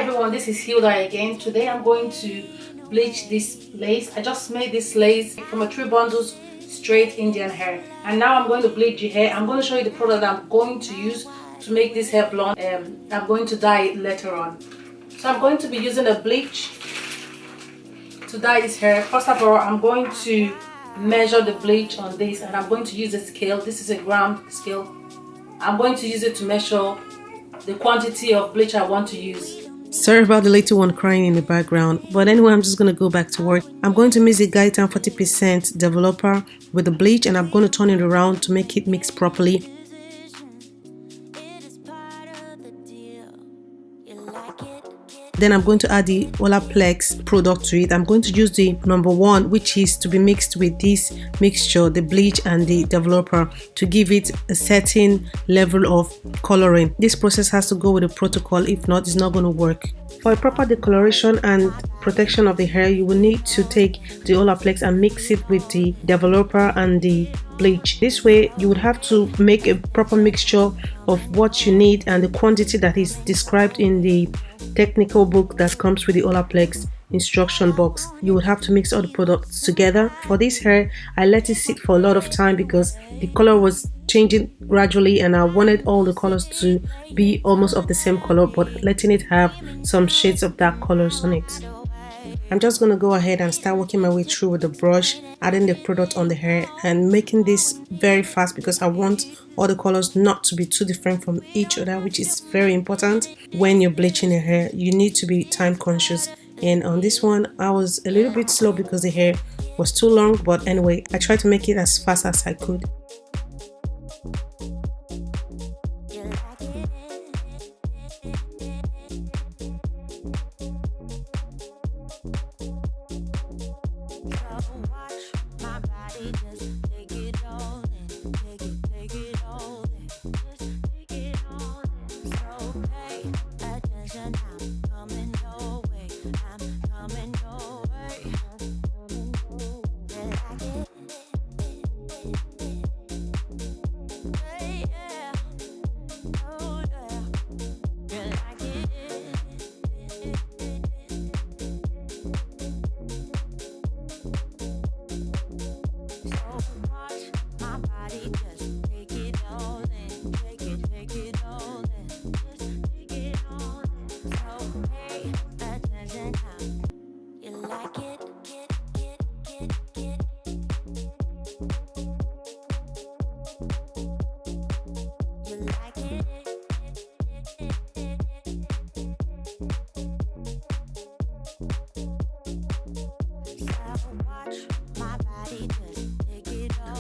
everyone, this is Hilda again. Today I'm going to bleach this lace. I just made this lace from a 3 bundles straight Indian hair, and now I'm going to bleach the hair. I'm going to show you the product I'm going to use to make this hair blonde. I'm going to dye it later on. So I'm going to be using a bleach to dye this hair. First of all, I'm going to measure the bleach on this, and I'm going to use a scale. This is a gram scale. I'm going to use it to measure the quantity of bleach I want to use. Sorry about the little one crying in the background, but anyway, I'm just going to go back to work. I'm going to mix the Gaitan 40% developer with the bleach, and I'm going to turn it around to make it mix properly. Then I'm going to add the Olaplex product to it. I'm going to use the number 1, which is to be mixed with this mixture, the bleach and the developer, to give it a certain level of coloring. This process has to go with the protocol, if not, it's not going to work. For a proper decoloration and protection of the hair, you will need to take the Olaplex and mix it with the developer and the bleach. This way you would have to make a proper mixture of what you need and the quantity that is described in the technical book that comes with the Olaplex instruction box. You would have to mix all the products together. For this hair, I let it sit for a lot of time because the color was changing gradually, and I wanted all the colors to be almost of the same color, but letting it have some shades of dark colors on it. I'm just going to go ahead and start working my way through with the brush, adding the product on the hair and making this very fast because I want all the colors not to be too different from each other, which is very important when you're bleaching your hair. You need to be time conscious, and on this one I was a little bit slow because the hair was too long, but anyway, I tried to make it as fast as I could.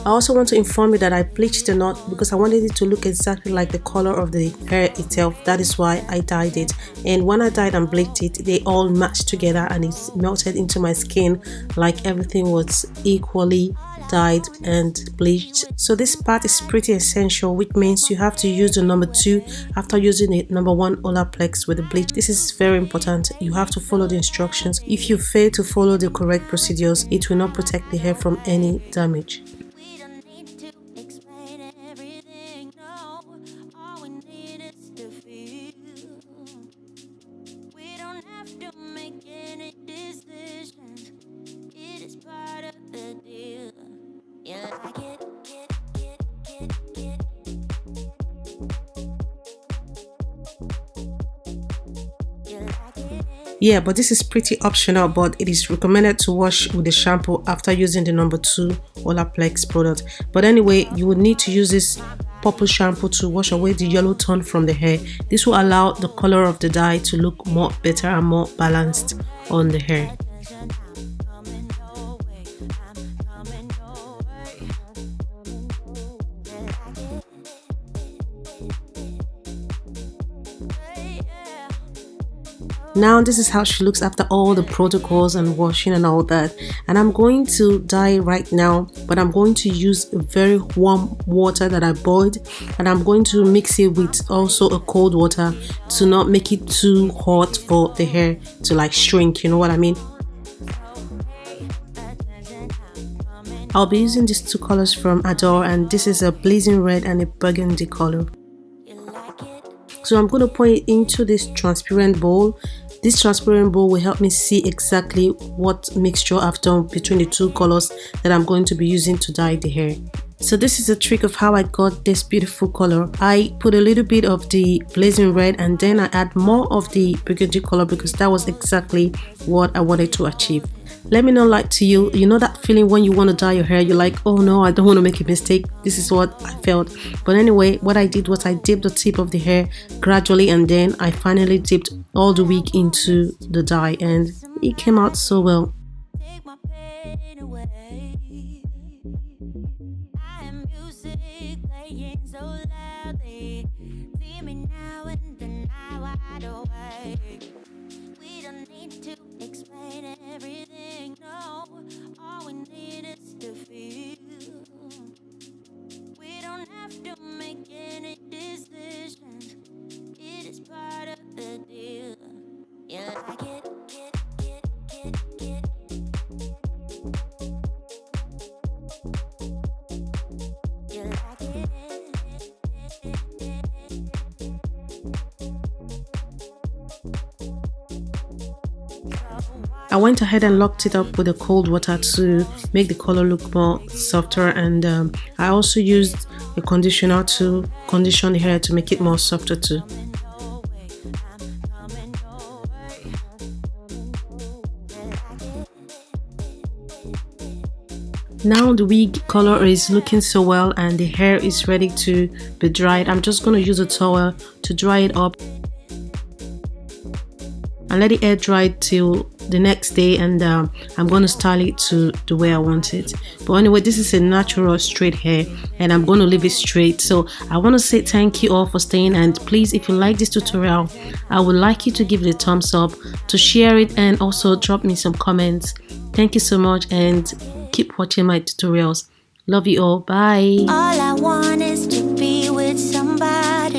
I also want to inform you that I bleached the knot because I wanted it to look exactly like the color of the hair itself. That is why I dyed it, and when I dyed and bleached it, they all matched together and it melted into my skin like everything was equally dyed and bleached. So this part is pretty essential, which means you have to use the number 2 after using the number 1 Olaplex with the bleach. This is very important. You have to follow the instructions. If you fail to follow the correct procedures, it will not protect the hair from any damage. Yeah, but this is pretty optional, but it is recommended to wash with the shampoo after using the number 2 Olaplex product. But anyway, you will need to use this purple shampoo to wash away the yellow tone from the hair. This will allow the color of the dye to look more better and more balanced on the hair. Now this is how she looks after all the protocols and washing and all that, and I'm going to dye right now, but I'm going to use very warm water that I boiled, and I'm going to mix it with also a cold water to not make it too hot for the hair to like shrink, you know what I mean. I'll be using these two colors from Adobe, and this is a blazing red and a burgundy color. So I'm going to pour it into this transparent bowl, This transparent bowl will help me see exactly what mixture I've done between the two colors that I'm going to be using to dye the hair. So this is a trick of how I got this beautiful color. I put a little bit of the blazing red and then I add more of the burgundy color because that was exactly what I wanted to achieve. Let me know, like, to you, you know that feeling when you want to dye your hair, you're like, oh no, I don't want to make a mistake. This is what I felt. But anyway, what I did was I dipped the tip of the hair gradually and then I finally dipped all the wig into the dye and it came out so well. I went ahead and locked it up with the cold water to make the color look more softer, and I also used a conditioner to condition the hair to make it more softer too. Now the wig color is looking so well and the hair is ready to be dried. I'm just going to use a towel to dry it up and let it air dry till the next day, and I'm going to style it to the way I want it. But anyway, this is a natural straight hair and I'm going to leave it straight. So I want to say thank you all for staying, and please, if you like this tutorial, I would like you to give it a thumbs up, to share it, and also drop me some comments. Thank you so much and keep watching my tutorials. Love you all. Bye. All I want is